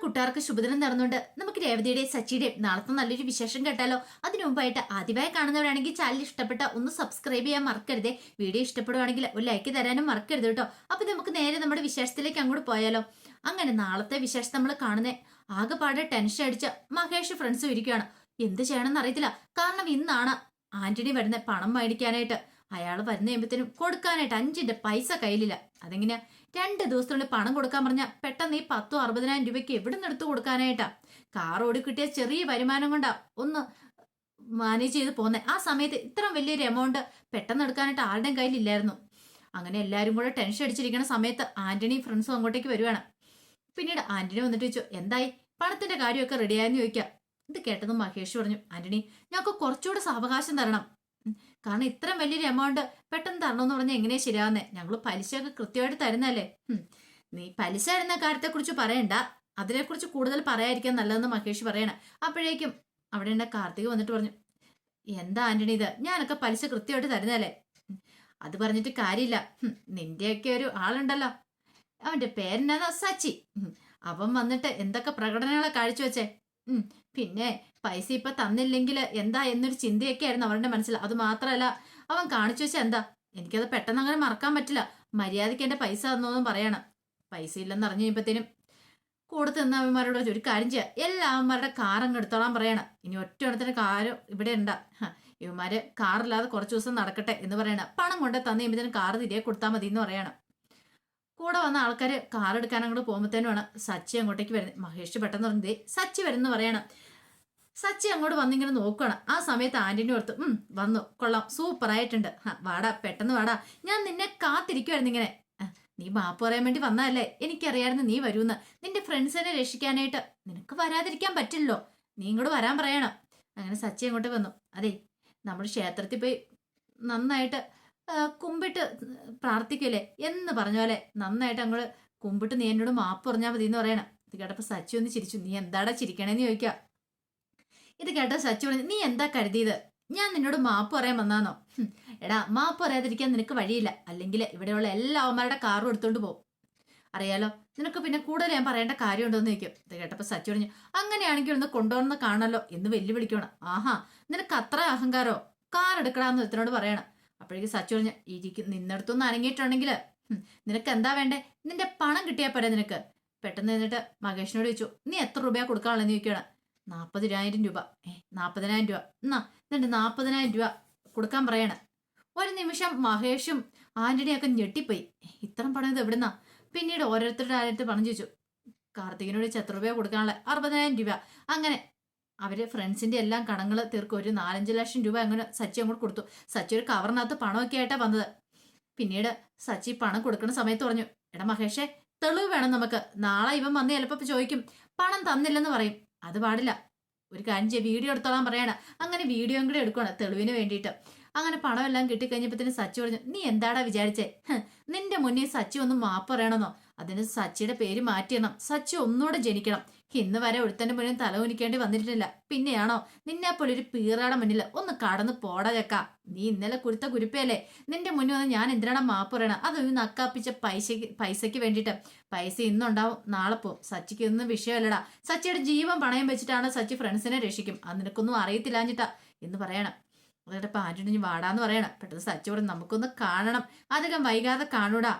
കൂട്ടുകാർക്ക് ശുഭദിനം നടന്നുകൊണ്ട് നമുക്ക് രേവതിയുടെയും സച്ചിയുടെയും നാളത്തെ നല്ലൊരു വിശേഷം കേട്ടാലോ. അതിനു മുമ്പായിട്ട് ആദ്യമായി കാണുന്നവരാണെങ്കിൽ ചാനൽ ഇഷ്ടപ്പെട്ട ഒന്ന് സബ്സ്ക്രൈബ് ചെയ്യാൻ മറക്കരുതേ. വീഡിയോ ഇഷ്ടപ്പെടുവാണെങ്കിൽ ഒരു ലൈക്ക് തരാനും മറക്കരുത് കേട്ടോ. അപ്പൊ നമുക്ക് നേരെ നമ്മുടെ വിശേഷത്തിലേക്ക് അങ്ങോട്ട് പോയാലോ. അങ്ങനെ നാളത്തെ വിശേഷം നമ്മൾ കാണുന്നേ ആകെപ്പാടെ ടെൻഷൻ അടിച്ച മഹേഷ് ഫ്രണ്ട്സും ഇരിക്കുകയാണ്. എന്ത് ചെയ്യണമെന്ന് അറിയത്തില്ല. കാരണം ഇന്നാണ് ആന്റണി വരുന്ന പണം മേടിക്കാനായിട്ട്. അയാൾ വരുന്ന കഴിയുമ്പത്തേനും കൊടുക്കാനായിട്ട് 5ന്റെ പൈസ കയ്യിലില്ല. അതെങ്ങനെയാ 2 ദിവസത്തിനുള്ളിൽ പണം കൊടുക്കാൻ പറഞ്ഞാൽ പെട്ടെന്ന് ഈ 10,000-60,000 രൂപയ്ക്ക് എവിടെ നിന്ന് എടുത്ത് കൊടുക്കാനായിട്ടാ. കാർ ഓടി കിട്ടിയ ചെറിയ വരുമാനം കൊണ്ടാ ഒന്ന് മാനേജ് ചെയ്ത് പോന്നെ. ആ സമയത്ത് ഇത്ര വലിയൊരു എമൗണ്ട് പെട്ടെന്ന് എടുക്കാനായിട്ട് ആരുടെയും കയ്യിലില്ലായിരുന്നു. അങ്ങനെ എല്ലാവരും കൂടെ ടെൻഷൻ അടിച്ചിരിക്കുന്ന സമയത്ത് ആന്റണി ഫ്രണ്ട്സും അങ്ങോട്ടേക്ക് വരുവാണ്. പിന്നീട് ആന്റണി വന്നിട്ട് ചോദിച്ചു, എന്തായി പണത്തിന്റെ കാര്യമൊക്കെ റെഡിയായെന്ന് ചോദിക്കാം. ഇത് കേട്ടതും മഹേഷ് പറഞ്ഞു, ആന്റണി ഞങ്ങൾക്ക് കുറച്ചുകൂടെ സാവകാശം തരണം. കാരണം ഇത്രയും വലിയൊരു എമൗണ്ട് പെട്ടെന്ന് തരണമെന്ന് പറഞ്ഞാൽ എങ്ങനെയാ ശരിയാവുന്നേ? ഞങ്ങൾ പലിശയൊക്കെ കൃത്യമായിട്ട് തരുന്നല്ലേ. നീ പലിശ തരുന്ന കാര്യത്തെക്കുറിച്ച് പറയണ്ട, അതിനെക്കുറിച്ച് കൂടുതൽ പറയാതിരിക്കാൻ നല്ലതെന്ന് മഹേഷ് പറയണം. അപ്പോഴേക്കും അവിടെ ഉണ്ട് കാർത്തിക് വന്നിട്ട് പറഞ്ഞു, എന്താ ആന്റണി ഇത്, ഞാനൊക്കെ പലിശ കൃത്യമായിട്ട് തരുന്നല്ലേ. അത് പറഞ്ഞിട്ട് കാര്യമില്ല. നിന്റെയൊക്കെ ഒരു ആളുണ്ടല്ലോ, അവന്റെ പേരെന്നാ സച്ചി. അവൻ വന്നിട്ട് എന്തൊക്കെ പ്രകടനങ്ങളെ കാഴ്ചവെച്ചേ. പിന്നെ പൈസ ഇപ്പൊ തന്നില്ലെങ്കിൽ എന്താ എന്നൊരു ചിന്തയൊക്കെ ആയിരുന്നു അവരുടെ മനസ്സിൽ. അത് മാത്രമല്ല അവൻ കാണിച്ചു വെച്ചാൽ എന്താ, എനിക്കത് പെട്ടെന്ന് അങ്ങനെ മറക്കാൻ പറ്റില്ല. മര്യാദയ്ക്ക് എന്റെ പൈസ തന്നോന്നും പറയണം. പൈസ ഇല്ലെന്ന് അറിഞ്ഞു കഴിയുമ്പത്തേനും കൂടെ തിന്ന അവന്മാരോട് ഒരു കാര്യം ചെയ്യാം, എല്ലാ അവന്മാരുടെ കാറങ്ങ് എടുത്തോളാൻ പറയണം. ഇനി ഒറ്റ എണ്ണത്തിന് കാറ് ഇവിടെ ഉണ്ടാ. ഇവന്മാര് കാറില്ലാതെ കുറച്ചു ദിവസം നടക്കട്ടെ എന്ന് പറയണം. പണം കൊണ്ട് തന്നു കഴിയുമ്പത്തേനും കാറ് തിരികെ കൊടുത്താൽ മതി എന്ന് പറയണം. കൂടെ വന്ന ആൾക്കാര് കാർ എടുക്കാൻ അങ്ങോട്ട് പോകുമ്പോഴത്തേനുമാണ് സച്ചി അങ്ങോട്ടേക്ക് വരുന്നത്. മഹേഷ് പെട്ടെന്ന് പറഞ്ഞതേ സച്ചി വരുന്നു പറയണം. സച്ചി അങ്ങോട്ട് വന്നിങ്ങനെ നോക്കണം. ആ സമയത്ത് ആന്റണി ഓർത്തു, വന്നു, കൊള്ളാം, സൂപ്പർ ആയിട്ടുണ്ട്. വാടാ, പെട്ടെന്ന് വാടാ, ഞാൻ നിന്നെ കാത്തിരിക്കുവായിരുന്നു ഇങ്ങനെ. നീ മാപ്പ് പറയാൻ വേണ്ടി വന്നതല്ലേ, എനിക്കറിയായിരുന്നു നീ വരൂന്ന്. നിന്റെ ഫ്രണ്ട്സിനെ രക്ഷിക്കാനായിട്ട് നിനക്ക് വരാതിരിക്കാൻ പറ്റില്ലല്ലോ, നീ ഇങ്ങോട്ട് വരാൻ പറയണം. അങ്ങനെ സച്ചി അങ്ങോട്ട് വന്നു. അതെ, നമ്മൾ ക്ഷേത്രത്തിൽ പോയി നന്നായിട്ട് കുമ്പിട്ട് പ്രാർത്ഥിക്കല്ലേ എന്ന് പറഞ്ഞ പോലെ നന്നായിട്ട് അങ്ങോട്ട് കുമ്പിട്ട് നീ എന്നോട് മാപ്പ് പറഞ്ഞാൽ മതി എന്ന് പറയണം. ഇത് കേട്ടപ്പോ സച്ചി ഒന്ന് ചിരിച്ചു. നീ എന്താടാ ചിരിക്കണേന്ന് ചോദിക്കുക. ഇത് കേട്ട സച്ചി പറഞ്ഞു, നീ എന്താ കരുതിയത്, ഞാൻ നിന്നോട് മാപ്പ് പറയാൻ വന്നാന്നോ? എടാ, മാപ്പ് പറയാതിരിക്കാൻ നിനക്ക് വഴിയില്ല. അല്ലെങ്കിൽ ഇവിടെയുള്ള എല്ലാ അവന്മാരുടെ കാറും എടുത്തോണ്ട് പോകും, അറിയാലോ. നിനക്ക് പിന്നെ കൂടുതൽ ഞാൻ പറയേണ്ട കാര്യമുണ്ടോന്ന് ചോദിക്കും. ഇത് കേട്ടപ്പോ സച്ചി പറഞ്ഞു, അങ്ങനെയാണെങ്കിൽ ഒന്ന് കൊണ്ടുവന്ന് കാണല്ലോ എന്ന് വെല്ലുവിളിക്കണം. ആഹാ, നിനക്ക് അത്ര അഹങ്കാരോ, കാർ എടുക്കടാന്ന് ഒരുത്തനോട് പറയണം. അപ്പോഴേക്ക് സച്ചി പറഞ്ഞു, നിന്നെടുത്തൊന്ന് അനങ്ങിയിട്ടുണ്ടെങ്കിൽ നിനക്ക് എന്താ വേണ്ടേ, നിന്റെ പണം കിട്ടിയാൽ പോരെ നിനക്ക്. പെട്ടെന്ന് എന്നിട്ട് മഹേഷിനോട് ചോദിച്ചു, നീ എത്ര രൂപയാ കൊടുക്കാനുള്ളതെന്ന് ചോദിക്കണം. 40,000 രൂപ. 40,000 രൂപ എന്നാ, എന്നിട്ട് 40,000 രൂപ കൊടുക്കാൻ പറയണം. ഒരു നിമിഷം മഹേഷും ആന്റണിയൊക്കെ ഞെട്ടിപ്പോയി. ഇത്രയും പണം ഇത് എവിടുന്നാ? പിന്നീട് ഓരോരുത്തരുടെ ആയിട്ട് പറഞ്ഞു ചോദിച്ചു. കാർത്തികിനോട് എത്ര രൂപ കൊടുക്കാനുള്ള? 60,000 രൂപ. അങ്ങനെ അവര് ഫ്രണ്ട്സിന്റെ എല്ലാം കടങ്ങൾ തീർക്കും. ഒരു 4-5 ലക്ഷം രൂപ അങ്ങനെ സച്ചി അങ്ങോട്ട് കൊടുത്തു. സച്ചി ഒരു കവറിനകത്ത് പണമൊക്കെ ആയിട്ടാ വന്നത്. പിന്നീട് സച്ചി പണം കൊടുക്കുന്ന സമയത്ത് പറഞ്ഞു, എടാ മഹേഷേ, തെളിവ് വേണം നമുക്ക്. നാളെ ഇവൻ വന്ന് ചിലപ്പോ ചോദിക്കും പണം തന്നില്ലെന്ന് പറയും. അത് പാടില്ല. ഒരു കാര്യം ചെയ്യ, വീഡിയോ എടുത്തോളാൻ പറയണം. അങ്ങനെ വീഡിയോ കൂടെ എടുക്കണം തെളിവിന് വേണ്ടിയിട്ട്. അങ്ങനെ പണം എല്ലാം കിട്ടിക്കഴിഞ്ഞപ്പത്തിന് സച്ചി പറഞ്ഞു, നീ എന്താടാ വിചാരിച്ചേ, നിന്റെ മുന്നിൽ സച്ചി ഒന്ന് മാപ്പ് പറയണമെന്നോ? അതിന് സച്ചിയുടെ പേര് മാറ്റിയണം, സച്ചി ഒന്നുകൂടെ ജനിക്കണം. ഇന്ന് വരെ ഒരുത്തന്റെ മുന്നിൽ തലകുനിക്കേണ്ടി വന്നിട്ടില്ല. പിന്നെയാണോ നിന്നെ പോലെ ഒരു പീറാടെ മുന്നിൽ ഒന്ന് കടന്ന് പോടാ ചെക്ക. നീ ഇന്നലെ കുരുത്ത കുരുപ്പയല്ലേ, നിന്റെ മുന്നിൽ വന്ന് ഞാൻ എന്തിനാണ് മാപ്പ് പറയണം? അതൊരു നക്കാപ്പിച്ച പൈസയ്ക്ക് വേണ്ടിയിട്ട്. പൈസ ഇന്നുണ്ടാവും, നാളെ പോവും. സച്ചിക്ക് ഒന്നും വിഷയമല്ലടാ. സച്ചിയുടെ ജീവൻ പണയം വെച്ചിട്ടാണ് സച്ചി ഫ്രണ്ട്സിനെ രക്ഷിക്കും. അത് നിനക്കൊന്നും അറിയത്തില്ലാഞ്ഞിട്ടാ എന്ന് പറയണം. അതായത് ഇപ്പൊ ആന്റണി വാടാന്ന് പറയണം. പെട്ടെന്ന് സച്ചി പറഞ്ഞു, നമുക്കൊന്ന് കാണണം, അധികം വൈകാതെ കാണൂടാ.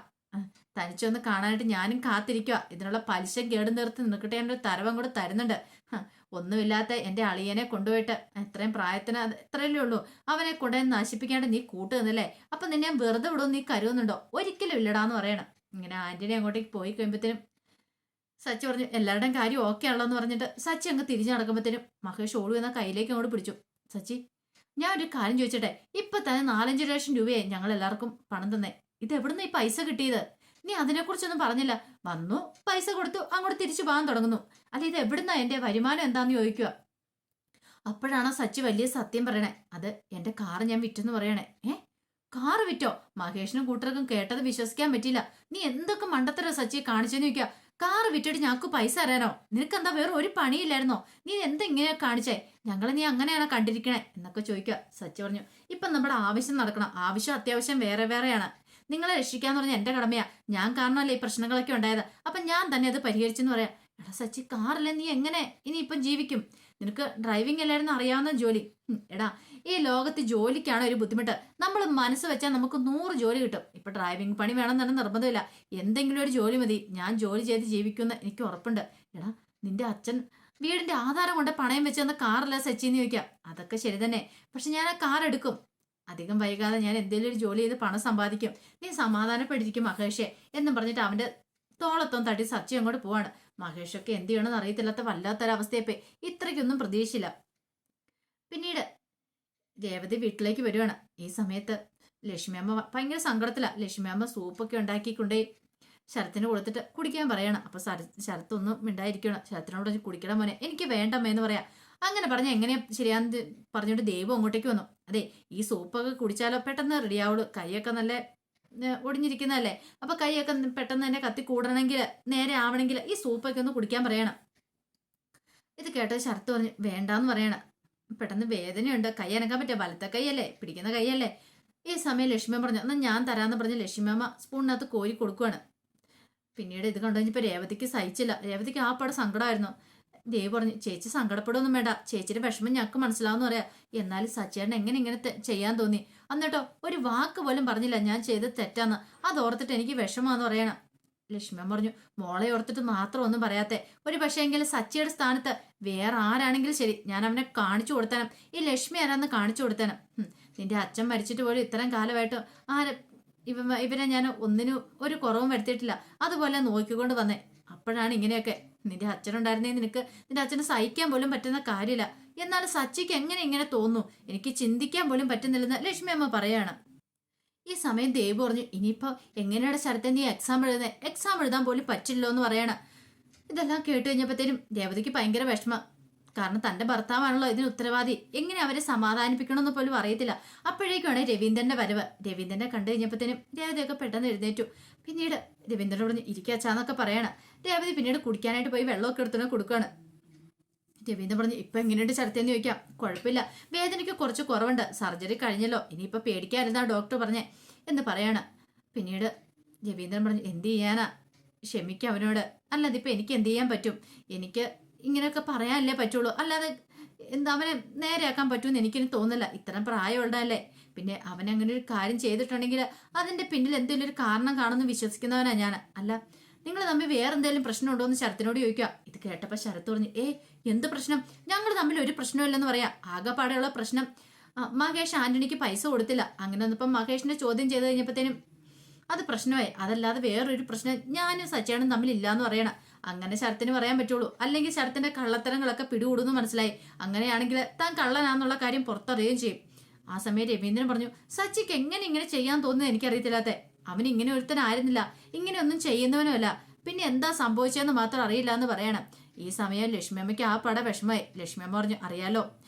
തനിച്ചൊന്ന് കാണാനായിട്ട് ഞാനും കാത്തിരിക്കുക. ഇതിനുള്ള പലിശ കേട് നിർത്തി നിൽക്കട്ടെ, എൻ്റെ ഒരു തരവം കൂടെ തരുന്നുണ്ട്. ഒന്നുമില്ലാത്ത എൻ്റെ അളിയനെ കൊണ്ടുപോയിട്ട് എത്രയും പ്രായത്തിന് എത്രയല്ലേ ഉള്ളൂ, അവനെ കൊണ്ടുപോയി നശിപ്പിക്കാണ്ട് നീ കൂട്ടു നിന്നല്ലേ. അപ്പൊ നിന്നെ ഞാൻ വെറുതെ വിടുമെന്ന് നീ കരുതുന്നുണ്ടോ? ഒരിക്കലും ഇല്ലടാന്ന് പറയണം. ഇങ്ങനെ ആന്റണി അങ്ങോട്ടേക്ക് പോയി കഴിയുമ്പത്തേനും സച്ചി പറഞ്ഞു, എല്ലാവരുടെയും കാര്യം ഓക്കെ ആണല്ലോ എന്ന് പറഞ്ഞിട്ട് സച്ചി അങ്ങ് തിരിഞ്ഞു നടക്കുമ്പോഴത്തേനും മഹേഷ് ഓടി വന്ന കയ്യിലേക്ക് അങ്ങോട്ട് പിടിച്ചു. സച്ചി, ഞാൻ ഒരു കാര്യം ചോദിച്ചട്ടെ, ഇപ്പൊ തന്നെ 4-5 ലക്ഷം രൂപയെ ഞങ്ങൾ എല്ലാവർക്കും പണം തന്നേ. ഇത് എവിടുന്ന് ഈ പൈസ കിട്ടിയത്? നീ അതിനെക്കുറിച്ചൊന്നും പറഞ്ഞില്ല. വന്നു, പൈസ കൊടുത്തു, അങ്ങോട്ട് തിരിച്ചു പോകാൻ തുടങ്ങുന്നു. അല്ല, ഇത് എവിടുന്നാ, എന്റെ വരുമാനം എന്താന്ന് ചോദിക്കുക. അപ്പോഴാണ് സച്ചി വലിയ സത്യം പറയണേ. അത് എന്റെ കാറ് ഞാൻ വിറ്റെന്ന് പറയണേ. കാറ് വിറ്റോ? മഹേഷിനും കൂട്ടർക്കും കേട്ടത് വിശ്വസിക്കാൻ പറ്റില്ല. നീ എന്തൊക്കെ മണ്ടത്തര സച്ചിയെ കാണിച്ചെന്ന് ചോദിക്കുക. കാറ് വിറ്റിട്ട് ഞങ്ങൾക്ക് പൈസ തരാനോ? നിനക്കെന്താ വേറെ ഒരു പണിയില്ലായിരുന്നോ? നീ എന്താ ഇങ്ങനെ കാണിച്ചേ? ഞങ്ങളെ നീ അങ്ങനെയാണോ കണ്ടിരിക്കണേ എന്നൊക്കെ ചോദിക്കുക. സച്ചി പറഞ്ഞു, ഇപ്പൊ നമ്മുടെ ആവശ്യം നടക്കണം. ആവശ്യം അത്യാവശ്യം വേറെ വേറെയാണ്. നിങ്ങളെ രക്ഷിക്കാന്ന് പറഞ്ഞാൽ എന്റെ കടമയാ. ഞാൻ കാരണമല്ലേ ഈ പ്രശ്നങ്ങളൊക്കെ ഉണ്ടായത്. അപ്പൊ ഞാൻ തന്നെ അത് പരിഹരിച്ചെന്ന് പറയാം. എടാ സച്ചി, കാറില്ല നീ എങ്ങനെ ഇനിയിപ്പം ജീവിക്കും? നിനക്ക് ഡ്രൈവിംഗ് അല്ലായിരുന്നു അറിയാവുന്ന ജോലി. എടാ, ഈ ലോകത്ത് ജോലിക്കാണ് ഒരു ബുദ്ധിമുട്ട്. നമ്മൾ മനസ്സ് വെച്ചാൽ നമുക്ക് 100 ജോലി കിട്ടും. ഇപ്പൊ ഡ്രൈവിംഗ് പണി വേണം തന്നെ നിർബന്ധമില്ല. എന്തെങ്കിലും ഒരു ജോലി മതി. ഞാൻ ജോലി ചെയ്ത് ജീവിക്കുമെന്ന് എനിക്ക് ഉറപ്പുണ്ട്. എടാ, നിന്റെ അച്ഛൻ വീടിന്റെ ആധാരം കൊണ്ട് പണയം വെച്ച് തന്ന കാറല്ല സച്ചിന്ന് ചോദിക്കാം. അതൊക്കെ ശരി തന്നെ, പക്ഷെ ഞാൻ ആ കാർ എടുക്കും. അധികം വൈകാതെ ഞാൻ എന്തെങ്കിലും ഒരു ജോലി ചെയ്ത് പണം സമ്പാദിക്കും. നീ സമാധാനപ്പെട്ടിരിക്കും മഹേഷേ എന്നും പറഞ്ഞിട്ട് അവന്റെ തോളത്തൊന്നും തട്ടി സച്ചി അങ്ങോട്ട് പോവാണ്. മഹേഷൊക്കെ എന്ത് ചെയ്യണമെന്ന് അറിയത്തില്ലാത്ത വല്ലാത്തൊരവസ്ഥയപ്പേ. ഇത്രയ്ക്കൊന്നും പ്രതീക്ഷയില്ല. പിന്നീട് രേവതി വീട്ടിലേക്ക് വരുവാണ്. ഈ സമയത്ത് ലക്ഷ്മിയമ്മ ഭയങ്കര സങ്കടത്തില. ലക്ഷ്മിയമ്മ സൂപ്പൊക്കെ ഉണ്ടാക്കിക്കൊണ്ടേ ശരത്തിന് കൊടുത്തിട്ട് കുടിക്കാൻ പറയണം. അപ്പൊ ശരത്തൊന്നും മിണ്ടായിരിക്കണം. ശരത്തിനോട് കുടിക്കണം മോനെ, എനിക്ക് വേണ്ടമ്മ എന്ന് പറയാം. അങ്ങനെ പറഞ്ഞ എങ്ങനെയാ ശരിയാന്ന് പറഞ്ഞിട്ട് ദേവു അങ്ങോട്ടേക്ക് വന്നു. അതെ, ഈ സൂപ്പൊക്കെ കുടിച്ചാലോ പെട്ടെന്ന് റെഡിയാവുള്ളൂ. കൈയൊക്കെ നല്ല ഒടിഞ്ഞിരിക്കുന്നതല്ലേ. അപ്പൊ കൈയൊക്കെ പെട്ടെന്ന് തന്നെ കത്തി കൂടണമെങ്കിൽ, നേരെ ആവണമെങ്കിൽ ഈ സൂപ്പൊക്കെ ഒന്ന് കുടിക്കാൻ പറയണം. ഇത് കേട്ടത് ശരത്ത് പറഞ്ഞു വേണ്ടാന്ന് പറയണം. പെട്ടെന്ന് വേദനയുണ്ട്, കൈ അനക്കാൻ പറ്റുക, വലത്തെ കൈയല്ലേ, പിടിക്കുന്ന കൈയല്ലേ. ഈ സമയം ലക്ഷ്മിയമ്മ പറഞ്ഞു എന്നാൽ ഞാൻ തരാന്ന് പറഞ്ഞ് ലക്ഷ്മിയമ്മ സ്പൂണിനകത്ത് കോരി കൊടുക്കുവാണ്. പിന്നീട് ഇത് കണ്ടു കഴിഞ്ഞപ്പോൾ രേവതിക്ക് സഹിച്ചില്ല. രേവതിക്ക് ആ പാടെ സങ്കടമായിരുന്നു. ദേവ് പറഞ്ഞു ചേച്ചി സങ്കടപ്പെടുമൊന്നും വേണ്ട, ചേച്ചിയുടെ വിഷമം ഞങ്ങൾക്ക് മനസ്സിലാവുന്ന പറയാ. എന്നാലും സച്ചേട്ടൻ എങ്ങനെ ഇങ്ങനെ ചെയ്യാൻ തോന്നി? എന്നിട്ടോ ഒരു വാക്ക് പോലും പറഞ്ഞില്ല ഞാൻ ചെയ്ത് തെറ്റാന്ന്. അത് ഓർത്തിട്ട് എനിക്ക് വിഷമാന്ന് പറയണം. ലക്ഷ്മി പറഞ്ഞു മോളെ ഓർത്തിട്ട് മാത്രം ഒന്നും പറയാത്തെ. ഒരു പക്ഷേ എങ്കിലും സച്ചിയുടെ സ്ഥാനത്ത് വേറെ ആരാണെങ്കിലും ശരി ഞാൻ അവനെ കാണിച്ചു കൊടുത്തേനും. ഈ ലക്ഷ്മി ആരാന്ന് കാണിച്ചു കൊടുത്തേനും. നിന്റെ അച്ഛൻ മരിച്ചിട്ട് പോലും ഇത്രയും കാലമായിട്ട് ഇവനെ ഞാൻ ഒന്നിനും ഒരു കുറവും വരുത്തിയിട്ടില്ല. അതുപോലെ നോക്കിക്കൊണ്ട് വന്നേ. അപ്പോഴാണ് ഇങ്ങനെയൊക്കെ. നിന്റെ അച്ഛനുണ്ടായിരുന്നേ നിനക്ക് നിന്റെ അച്ഛന് സഹിക്കാൻ പോലും പറ്റുന്ന കാര്യമില്ല. എന്നാൽ സച്ചിക്ക് എങ്ങനെ ഇങ്ങനെ തോന്നുന്നു? എനിക്ക് ചിന്തിക്കാൻ പോലും പറ്റുന്നില്ലെന്ന് ലക്ഷ്മി അമ്മ പറയാണ്. ഈ സമയം ദേവ് പറഞ്ഞു ഇനിയിപ്പോ എങ്ങനെയാണ് ശരത്തെ നീ എക്സാം എഴുതുന്നത്? എക്സാം എഴുതാൻ പോലും പറ്റില്ലോ എന്ന് പറയാണ്. ഇതെല്ലാം കേട്ട് കഴിഞ്ഞപ്പോഴത്തേനും രേവതിക്ക് ഭയങ്കര വിഷമം. കാരണം തന്റെ ഭർത്താവാണല്ലോ ഇതിന് ഉത്തരവാദി. എങ്ങനെ അവരെ സമാധാനിപ്പിക്കണമെന്ന് പോലും അറിയത്തില്ല. അപ്പോഴേക്കാണ് രവീന്ദ്രന്റെ വരവ്. രവീന്ദ്രനെ കണ്ടു കഴിഞ്ഞപ്പോഴത്തേനും രേവതിയൊക്കെ പെട്ടെന്ന് എഴുന്നേറ്റു. പിന്നീട് രവീന്ദ്രനോട് പറഞ്ഞു ഇരിക്കാച്ചാന്നൊക്കെ പറയാണ്. രേവതി പിന്നീട് കുടിക്കാനായിട്ട് പോയി വെള്ളമൊക്കെ എടുത്തിട്ട് കൊടുക്കുകയാണ്. രവീന്ദ്രൻ പറഞ്ഞു ഇപ്പൊ എങ്ങനെയുണ്ട് ശരത്തേന്ന് ചോദിക്കാം. കുഴപ്പമില്ല, വേദനയ്ക്ക് കുറച്ച് കുറവുണ്ട്, സർജറി കഴിഞ്ഞല്ലോ, ഇനിയിപ്പൊ പേടിക്കാതിരുന്നാ ഡോക്ടർ പറഞ്ഞേ എന്ന് പറയാണ്. പിന്നീട് രവീന്ദ്രൻ പറഞ്ഞു എന്ത് ചെയ്യാനാ, ക്ഷമിക്കാം അവനോട്. അല്ലാതെ ഇപ്പൊ എനിക്ക് എന്ത് ചെയ്യാൻ പറ്റും? എനിക്ക് ഇങ്ങനെയൊക്കെ പറയാനല്ലേ പറ്റുള്ളൂ, അല്ലാതെ എന്താ അവനെ നേരെയാക്കാൻ പറ്റുമെന്ന് എനിക്കിനി തോന്നില്ല. ഇത്രയും പ്രായമുള്ളതല്ലേ. പിന്നെ അവൻ അങ്ങനെ ഒരു കാര്യം ചെയ്തിട്ടുണ്ടെങ്കിൽ അതിന്റെ പിന്നിൽ എന്തെങ്കിലും ഒരു കാരണം കാണുമെന്ന് വിശ്വസിക്കുന്നവനാ ഞാൻ. അല്ല നിങ്ങൾ തമ്മിൽ വേറെ എന്തെങ്കിലും പ്രശ്നമുണ്ടോ എന്ന് ശരത്തിനോട് ചോദിക്കുക. ഇത് കേട്ടപ്പോൾ ശരത്ത് പറഞ്ഞു എന്ത് പ്രശ്നം? ഞങ്ങൾ തമ്മിൽ ഒരു പ്രശ്നമില്ലെന്ന് പറയാം. ആകെപ്പാടെയുള്ള പ്രശ്നം മഹേഷ് ആന്റണിക്ക് പൈസ കൊടുത്തില്ല. അങ്ങനെ വന്നപ്പം മഹേഷിനെ ചോദ്യം ചെയ്ത് കഴിഞ്ഞപ്പോഴത്തേനും അത് പ്രശ്നമായി. അതല്ലാതെ വേറൊരു പ്രശ്നം ഞാനും സച്ചേണും തമ്മിലില്ല എന്ന് പറയണം. അങ്ങനെ ശരത്തിന് പറയാൻ പറ്റുള്ളൂ. അല്ലെങ്കിൽ ശരത്തിന്റെ കള്ളത്തരങ്ങളൊക്കെ പിടികൂടുന്നു മനസ്സിലായി. അങ്ങനെയാണെങ്കിൽ താൻ കള്ളനാന്നുള്ള കാര്യം പുറത്തറിയുകയും ചെയ്യും. ആ സമയം രവീന്ദ്രൻ പറഞ്ഞു സച്ചിക്ക് എങ്ങനെ ഇങ്ങനെ ചെയ്യാൻ തോന്നുന്നത് എനിക്കറിയത്തില്ലാത്തെ. അവൻ ഇങ്ങനെ ഒരുത്തനായിരുന്നില്ല, ഇങ്ങനെ ഒന്നും ചെയ്യുന്നവനുമല്ല. പിന്നെ എന്താ സംഭവിച്ചതെന്ന് മാത്രം അറിയില്ല എന്ന് പറയണം. ഈ സമയം ലക്ഷ്മിയമ്മയ്ക്ക് ആ പട വിഷമമായി. ലക്ഷ്മിയമ്മ പറഞ്ഞു അറിയാലോ,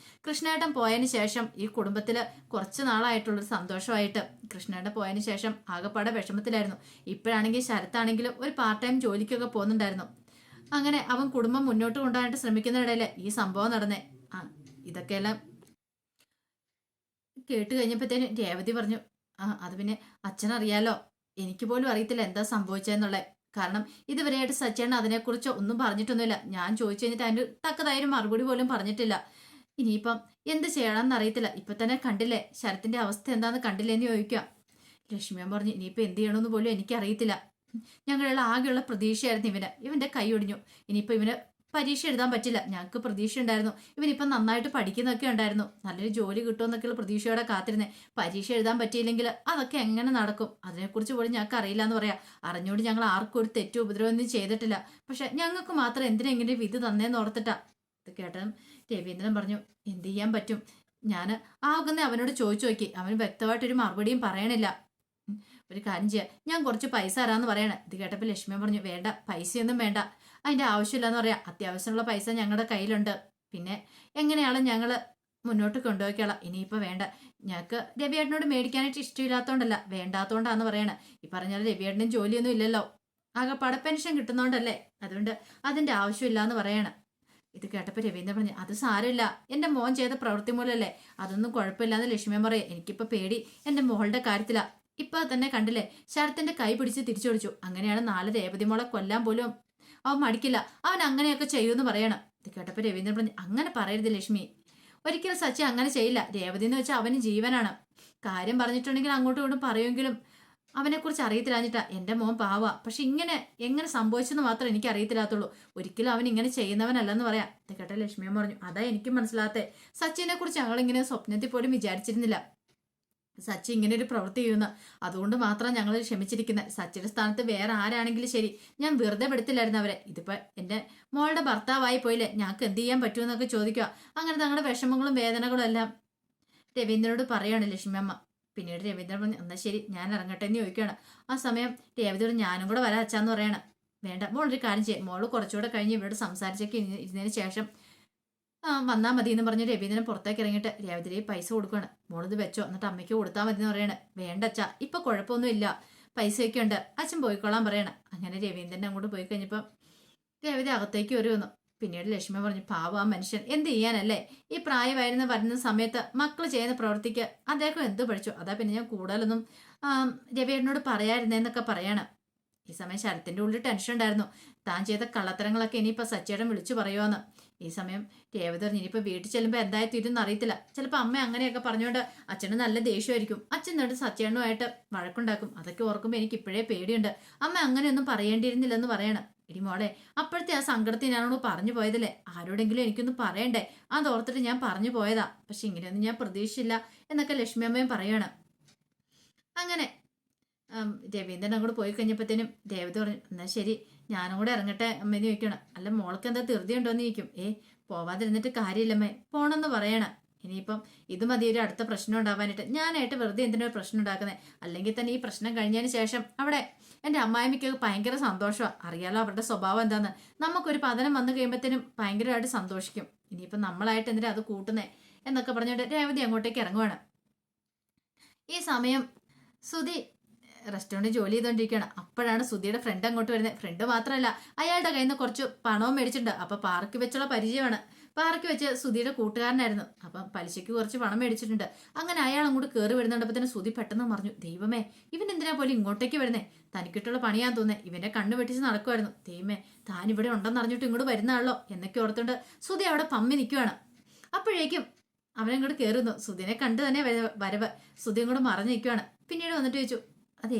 കൃഷ്ണേട്ടൻ പോയതിന് ശേഷം ഈ കുടുംബത്തില് കുറച്ച് നാളായിട്ടുള്ളൊരു സന്തോഷമായിട്ട് കൃഷ്ണേട്ടൻ പോയതിന് ശേഷം ആകെപ്പാടെ വിഷമത്തിലായിരുന്നു. ഇപ്പോഴാണെങ്കിൽ ശരത്താണെങ്കിലും ഒരു പാർട്ട് ടൈം ജോലിക്കൊക്കെ പോകുന്നുണ്ടായിരുന്നു. അങ്ങനെ അവൻ കുടുംബം മുന്നോട്ട് കൊണ്ടുപോകാനായിട്ട് ശ്രമിക്കുന്നതിനിടയില് ഈ സംഭവം നടന്നേ. ഇതൊക്കെയെല്ലാം കേട്ട് കഴിഞ്ഞപ്പോഴത്തേന് രേവതി പറഞ്ഞു അത് പിന്നെ അച്ഛനറിയാലോ, എനിക്ക് പോലും അറിയത്തില്ല എന്താ സംഭവിച്ചതെന്നുള്ളത്. കാരണം ഇതുവരെയായിട്ട് സച്ചേട്ടൻ അതിനെക്കുറിച്ച് ഒന്നും പറഞ്ഞിട്ടൊന്നുമില്ല. ഞാൻ ചോദിച്ചു കഴിഞ്ഞിട്ട് അതിന് തക്കതായൊരു മറുപടി പോലും പറഞ്ഞിട്ടില്ല. ഇനിയിപ്പം എന്ത് ചെയ്യണമെന്ന് അറിയത്തില്ല. ഇപ്പൊ തന്നെ കണ്ടില്ലേ ശരത്തിന്റെ അവസ്ഥ എന്താന്ന് കണ്ടില്ലേ എന്ന് ചോദിക്കാം. ലക്ഷ്മിയമ്മ പറഞ്ഞു ഇനിയിപ്പോ എന്ത് ചെയ്യണമെന്ന് പോലും എനിക്കറിയത്തില്ല. ഞങ്ങളുടെ ആകെയുള്ള പ്രതീക്ഷയായിരുന്നു ഇവന്റെ കൈ ഒടിഞ്ഞു. ഇനിയിപ്പോ ഇവന് പരീക്ഷ എഴുതാൻ പറ്റില്ല. ഞങ്ങൾക്ക് പ്രതീക്ഷ ഉണ്ടായിരുന്നു ഇവനിപ്പം നന്നായിട്ട് പഠിക്കുന്നൊക്കെ ഉണ്ടായിരുന്നു, നല്ലൊരു ജോലി കിട്ടുമെന്നൊക്കെയുള്ള പ്രതീക്ഷയോടെ കാത്തിരുന്നേ. പരീക്ഷ എഴുതാൻ പറ്റിയില്ലെങ്കിൽ അതൊക്കെ എങ്ങനെ നടക്കും? അതിനെക്കുറിച്ച് പോലും ഞങ്ങൾക്ക് അറിയില്ല എന്ന് പറയാം. അറിഞ്ഞുകൊണ്ട് ഞങ്ങൾ ആർക്കും ഒരു തെറ്റോ ഉപദ്രവമൊന്നും ചെയ്തിട്ടില്ല. പക്ഷെ ഞങ്ങൾക്ക് മാത്രം എന്തിനാ ഇങ്ങനെ വിധി തന്നേന്ന് ഓർത്തിട്ടാ. ഇത് കേട്ടതും രവീന്ദ്രൻ പറഞ്ഞു എന്ത് ചെയ്യാൻ പറ്റും? ഞാൻ ആകുന്ന അവനോട് ചോദിച്ചു നോക്കി. അവന് വ്യക്തമായിട്ടൊരു മറുപടിയും പറയണില്ല. ഒരു കാര്യം ചെയ്യാം, ഞാൻ കുറച്ച് പൈസ തരാമെന്ന് പറയണേ. ഇത് കേട്ടപ്പോൾ ലക്ഷ്മി പറഞ്ഞു വേണ്ട, പൈസയൊന്നും വേണ്ട, അതിന്റെ ആവശ്യമില്ലെന്ന് പറയാം. അത്യാവശ്യമുള്ള പൈസ ഞങ്ങളുടെ കയ്യിലുണ്ട്. പിന്നെ എങ്ങനെയാണ് ഞങ്ങൾ മുന്നോട്ട് കൊണ്ടുപോയിക്കോളാം. ഇനിയിപ്പോൾ വേണ്ട, ഞങ്ങൾക്ക് രവിയേട്ടനോട് മേടിക്കാനായിട്ട് ഇഷ്ടമില്ലാത്തതുകൊണ്ടല്ല, വേണ്ടാത്തതുകൊണ്ടാന്ന് പറയണേ. ഈ പറഞ്ഞാൽ രവിയേട്ടനും ജോലിയൊന്നും ഇല്ലല്ലോ, ആകെപ്പാടെ പെൻഷൻ കിട്ടുന്നോണ്ടല്ലേ, അതുകൊണ്ട് അതിന്റെ ആവശ്യമില്ല എന്ന് പറയണം. ഇത് കേട്ടപ്പോൾ രവീന്ദ്രൻ പറഞ്ഞു അത് സാരമില്ല, എന്റെ മോൻ ചെയ്ത പ്രവൃത്തി മൂലമല്ലേ, അതൊന്നും കുഴപ്പമില്ലാന്ന് ലക്ഷ്മിയൻ പറയും. എനിക്കിപ്പോ പേടി എന്റെ മോളുടെ കാര്യത്തിലാ. ഇപ്പൊ തന്നെ കണ്ടില്ലേ ശരത്തിന്റെ കൈ പിടിച്ച് തിരിച്ചൊടിച്ചു. അങ്ങനെയാണ് 4 രേവതി മോളെ കൊല്ലാൻ പോലും അവൻ മടിക്കില്ല, അവൻ അങ്ങനെയൊക്കെ ചെയ്യുമെന്ന് പറയണം. ഇത് കേട്ടപ്പോൾ രവീന്ദ്രൻ പറഞ്ഞു, അങ്ങനെ പറയരുത് ലക്ഷ്മി, ഒരിക്കലും സച്ചി അങ്ങനെ ചെയ്യില്ല. രേവതി എന്ന് വെച്ചാൽ അവന് ജീവനാണ്. കാര്യം പറഞ്ഞിട്ടുണ്ടെങ്കിൽ അങ്ങോട്ടും ഇങ്ങോട്ടും പറയുമെങ്കിലും അവനെക്കുറിച്ച് അറിയത്തില്ലാഞ്ഞിട്ടാ. എൻ്റെ മോൻ പാവാ, പക്ഷെ ഇങ്ങനെ എങ്ങനെ സംഭവിച്ചെന്ന് മാത്രം എനിക്ക് അറിയത്തില്ലാത്തുള്ളൂ. ഒരിക്കലും അവൻ ഇങ്ങനെ ചെയ്യുന്നവനല്ലെന്ന് പറയാം. ഇത് കേട്ട ലക്ഷ്മിയമ്മ പറഞ്ഞു, അതാ എനിക്കും മനസ്സിലാത്തേ. സച്ചിനെ കുറിച്ച് ഞങ്ങളിങ്ങനെ സ്വപ്നത്തിൽ പോലും വിചാരിച്ചിരുന്നില്ല സച്ചി ഇങ്ങനെ ഒരു പ്രവൃത്തി ചെയ്യുന്ന. അതുകൊണ്ട് മാത്രം ഞങ്ങൾ ക്ഷമിച്ചിരിക്കുന്നത്. സച്ചിയുടെ സ്ഥാനത്ത് വേറെ ആരാണെങ്കിലും ശരി, ഞാൻ വെറുതെ പെടുത്തില്ലായിരുന്നു അവരെ. ഇതിപ്പോ എൻ്റെ മോളുടെ ഭർത്താവായി പോയില്ലേ, ഞങ്ങൾക്ക് എന്ത് ചെയ്യാൻ പറ്റുമെന്നൊക്കെ ചോദിക്കുക. അങ്ങനെ തങ്ങളുടെ വിഷമങ്ങളും വേദനകളും എല്ലാം രവീന്ദ്രനോട് പറയാണ് ലക്ഷ്മിയമ്മ. പിന്നീട് രവീന്ദ്രൻ പറഞ്ഞു, എന്നാൽ ശരി ഞാൻ ഇറങ്ങട്ടെ എന്ന് ചോദിക്കുകയാണ്. ആ സമയം രേവതിയോട് ഞാനും കൂടെ വരാം അച്ഛാന്ന് പറയണം. വേണ്ട, മോളൊരു കാര്യം ചെയ്യും, മോള് കുറച്ചുകൂടെ കഴിഞ്ഞ് ഇവരോട് സംസാരിച്ചൊക്കെ ഇരുന്നതിന് ശേഷം വന്നാൽ മതി എന്ന് പറഞ്ഞ് രവീന്ദ്രൻ പുറത്തേക്ക് ഇറങ്ങിയിട്ട് രേവതിയെ പൈസ കൊടുക്കുകയാണ്. മോളിത് വെച്ചോ, എന്നിട്ട് അമ്മയ്ക്ക് കൊടുത്താൽ മതി എന്ന് പറയണേ. വേണ്ട അച്ഛാ, ഇപ്പൊ കുഴപ്പമൊന്നുമില്ല, പൈസയൊക്കെ ഉണ്ട്, അച്ഛൻ പോയിക്കൊള്ളാൻ പറയണം. അങ്ങനെ രവീന്ദ്രൻ അങ്ങോട്ട് പോയി കഴിഞ്ഞപ്പോൾ രേവതി അകത്തേക്ക് ഒരു വന്നു. പിന്നീട് ലക്ഷ്മി പറഞ്ഞു, പാവം ആ മനുഷ്യൻ എന്ത് ചെയ്യാനല്ലേ, ഈ പ്രായമായിരുന്ന വരുന്ന സമയത്ത് മക്കൾ ചെയ്യുന്ന പ്രവൃത്തിക്ക് അദ്ദേഹം എന്ത് പഠിച്ചു. അതാ പിന്നെ ഞാൻ കൂടുതലൊന്നും രവിയേട്ടനോട് പറയായിരുന്നേന്നൊക്കെ പറയണം. ഈ സമയം ശരത്തിന്റെ ഉള്ളിൽ ടെൻഷൻ ഉണ്ടായിരുന്നു. താൻ ചെയ്ത കള്ളത്തരങ്ങളൊക്കെ ഇനിയിപ്പോൾ സച്ചേട്ടൻ വിളിച്ചു പറയുമെന്ന്. ഈ സമയം രേവതി പറഞ്ഞു, ഇനിയിപ്പോൾ വീട്ടിൽ ചെല്ലുമ്പോൾ എന്തായി തീരുമെന്ന് അറിയത്തില്ല. ചിലപ്പോൾ അമ്മ അങ്ങനെയൊക്കെ പറഞ്ഞുകൊണ്ട് അച്ഛന് നല്ല ദേഷ്യമായിരിക്കും. അച്ഛൻ എന്നിട്ട് സച്ചേട്ടനുമായിട്ട് വഴക്കുണ്ടാക്കും. അതൊക്കെ ഓർക്കുമ്പോൾ എനിക്ക് ഇപ്പോഴേ പേടിയുണ്ട്. അമ്മ അങ്ങനെയൊന്നും പറയേണ്ടിയിരുന്നില്ലെന്ന് പറയണം. ഇടി മോളെ, അപ്പോഴത്തെ ആ സങ്കടത്തിൽ ഞാനോട് പറഞ്ഞു പോയതല്ലേ, ആരോടെങ്കിലും എനിക്കൊന്ന് പറയണ്ടേ, അതോർത്തിട്ട് ഞാൻ പറഞ്ഞു പോയതാ. പക്ഷെ ഇങ്ങനെയൊന്നും ഞാൻ പ്രതീക്ഷിച്ചില്ല എന്നൊക്കെ ലക്ഷ്മി അമ്മയും പറയണം. അങ്ങനെ രവീന്ദ്രൻ അങ്ങോട്ട് പോയി കഴിഞ്ഞപ്പോഴത്തേനും രേവതി പറഞ്ഞു, എന്നാൽ ശരി ഞാനും കൂടെ ഇറങ്ങട്ടെ അമ്മേന്ന് ചോദിക്കണം. അല്ല മോൾക്ക് എന്താ ധൃതി ഉണ്ടോന്ന് ചോദിക്കും. പോവാതിരുന്നിട്ട് കാര്യമില്ലമ്മേ, പോണെന്ന് പറയണം. ഇനിയിപ്പം ഇത് മതി ഒരു അടുത്ത പ്രശ്നം ഉണ്ടാവാനായിട്ട്. ഞാനായിട്ട് വെറുതെ എന്തിനൊരു പ്രശ്നം ഉണ്ടാക്കുന്നത്. അല്ലെങ്കിൽ തന്നെ ഈ പ്രശ്നം കഴിഞ്ഞതിന് ശേഷം അവിടെ എൻ്റെ അമ്മായിമ്മയ്ക്ക് ഭയങ്കര സന്തോഷമാണ്. അറിയാലോ അവരുടെ സ്വഭാവം എന്താന്ന്. നമുക്കൊരു പതനം വന്നു കഴിയുമ്പോഴത്തേനും ഭയങ്കരമായിട്ട് സന്തോഷിക്കും. ഇനിയിപ്പം നമ്മളായിട്ട് എന്തിനാ അത് കൂട്ടുന്നേ എന്നൊക്കെ പറഞ്ഞിട്ട് രേവതി അങ്ങോട്ടേക്ക് ഇറങ്ങുവാണ്. ഈ സമയം സുധി റെസ്റ്റോറൻറ്റ് ജോലി ചെയ്തുകൊണ്ടിരിക്കുകയാണ്. അപ്പോഴാണ് സുധിയുടെ ഫ്രണ്ട് അങ്ങോട്ട് വരുന്നത്. ഫ്രണ്ട് മാത്രമല്ല, അയാളുടെ കയ്യിൽ നിന്ന് കുറച്ച് പണവും മേടിച്ചിട്ടുണ്ട്. അപ്പം പാർക്ക് വെച്ചുള്ള പരിചയമാണ്. പാർക്ക് വെച്ച് സുധിയുടെ കൂട്ടുകാരനായിരുന്നു. അപ്പം പലിശയ്ക്ക് കുറച്ച് പണം മേടിച്ചിട്ടുണ്ട്. അങ്ങനെ അയാൾ അങ്ങോട്ട് കയറി വരുന്നുണ്ടപ്പോൾ തന്നെ സുധി പെട്ടെന്ന് പറഞ്ഞു, ദൈവമേ ഇവൻ എന്തിനാ പോലും ഇങ്ങോട്ടേക്ക് വരുന്നേ, തനിക്കിട്ടുള്ള പണിയാൻ തോന്നേ. ഇവന്റെ കണ്ണ് വെട്ടിച്ച് നടക്കുമായിരുന്നു. ദൈവമേ താൻ ഇവിടെ ഉണ്ടെന്ന് അറിഞ്ഞിട്ട് ഇങ്ങോട്ട് വരുന്നാണല്ലോ എന്നൊക്കെ ഓർത്തുകൊണ്ട് സുധി അവിടെ പമ്മി നിൽക്കുവാണ്. അപ്പോഴേക്കും അവനങ്ങോട്ട് കയറുന്നു. സുധിനെ കണ്ടു തന്നെ വരവ്. സുധി അങ്ങോട്ട് മറഞ്ഞു നിൽക്കുവാണ്. പിന്നീട് വന്നിട്ട് ചോദിച്ചു, അതെ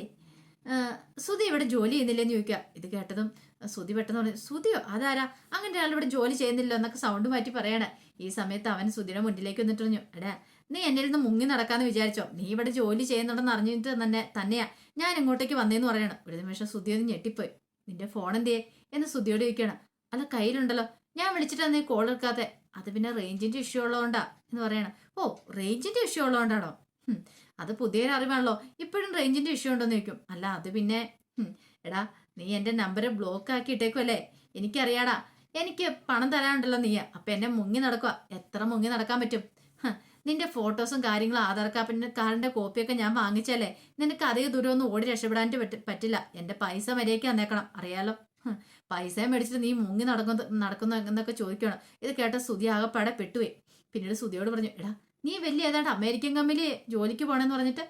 സുധി ഇവിടെ ജോലി ചെയ്യുന്നില്ലെന്ന് ചോദിക്കുക. ഇത് കേട്ടതും സുധി പെട്ടെന്ന് പറഞ്ഞു, സുധിയോ അതാരാ, അങ്ങനെ ഒരാൾ ഇവിടെ ജോലി ചെയ്യുന്നില്ല എന്നൊക്കെ സൗണ്ട് മാറ്റി പറയണേ. ഈ സമയത്ത് അവൻ സുധിയുടെ മുന്നിലേക്ക് വന്നിട്ട് പറഞ്ഞു, എടാ നീ എന്നെ ഇരുന്ന് മുങ്ങി നടക്കാന്ന് വിചാരിച്ചോ, നീ ഇവിടെ ജോലി ചെയ്യുന്നുണ്ടെന്ന് അറിഞ്ഞിട്ട് തന്നെയാ ഞാൻ ഇങ്ങോട്ടേക്ക് വന്നേന്ന് പറയണം. ഒരു നിമിഷം സുധി ഒന്ന് ഞെട്ടിപ്പോയി. നിന്റെ ഫോൺ എന്തേ എന്ന് സുധിയോട് ചോദിക്കണം. അല്ല കയ്യിലുണ്ടല്ലോ, ഞാൻ വിളിച്ചിട്ടാ നീ കോൾ എടുക്കാത്തെ. അത് പിന്നെ റേഞ്ചിന്റെ ഇഷ്യൂ ഉള്ളതുകൊണ്ടാ എന്ന് പറയണം. ഓ റേഞ്ചിന്റെ ഇഷ്യൂ ഉള്ളതുകൊണ്ടാണോ, അത് പുതിയൊരു അറിവാണല്ലോ, ഇപ്പോഴും റേഞ്ചിന്റെ ഇഷ്യൂ ഉണ്ടോന്ന് ചോദിക്കും. അല്ല അത് പിന്നെ എടാ നീ എന്റെ നമ്പർ ബ്ലോക്ക് ആക്കി ഇട്ടേക്കുമല്ലേ, എനിക്കറിയാടാ, എനിക്ക് പണം തരാനുണ്ടല്ലോ നീ. അപ്പൊ എന്നെ മുങ്ങി നടക്കുക. എത്ര മുങ്ങി നടക്കാൻ പറ്റും? നിന്റെ ഫോട്ടോസും കാര്യങ്ങളും ആധാർ കാർഡിന്റെ കോപ്പിയൊക്കെ ഞാൻ വാങ്ങിച്ചല്ലേ, നിനക്ക് അധിക ദൂരം ഒന്നും ഓടി രക്ഷപ്പെടാനായിട്ട് പറ്റില്ല. എന്റെ പൈസ മര്യാദയ്ക്ക് തന്നേക്കണം, അറിയാലോ. പൈസയും മേടിച്ചിട്ട് നീ മുങ്ങി നടക്കുന്നു എന്നൊക്കെ ചോദിക്കണം. ഇത് കേട്ട സുധി ആകെപ്പാടെ പെട്ടുപോയി. പിന്നീട് സുധിയോട് പറഞ്ഞു, എടാ നീ വലിയ ഏതാണ്ട് അമേരിക്കൻ കമ്പനി ജോലിക്ക് പോണെന്ന് പറഞ്ഞിട്ട്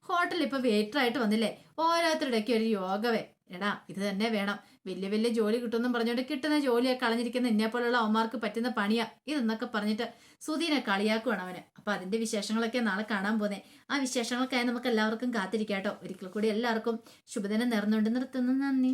ഹോട്ടലിൽ ഇപ്പൊ വെയിറ്റർ ആയിട്ട് വന്നില്ലേ, ഓരോരുത്തരുടെയൊക്കെ ഒരു യോഗവേ. എടാ ഇത് തന്നെ വേണം, വലിയ വലിയ ജോലി കിട്ടുമെന്നും പറഞ്ഞുകൊണ്ട് കിട്ടുന്ന ജോലിയെ കളഞ്ഞിരിക്കുന്ന എന്നെ പോലുള്ള അവന്മാർക്ക് പറ്റുന്ന പണിയാ ഇതെന്നൊക്കെ പറഞ്ഞിട്ട് സുധീനെ കളിയാക്കുവാണ് അവന്. അപ്പൊ അതിന്റെ വിശേഷങ്ങളൊക്കെ നാളെ കാണാൻ പോന്നെ. ആ വിശേഷങ്ങൾക്കായി നമുക്ക് എല്ലാവർക്കും കാത്തിരിക്കാട്ടോ. ഒരിക്കൽ കൂടി എല്ലാവർക്കും ശുഭദിനം നേർന്നുകൊണ്ട് നിർത്തുന്നു. നന്ദി.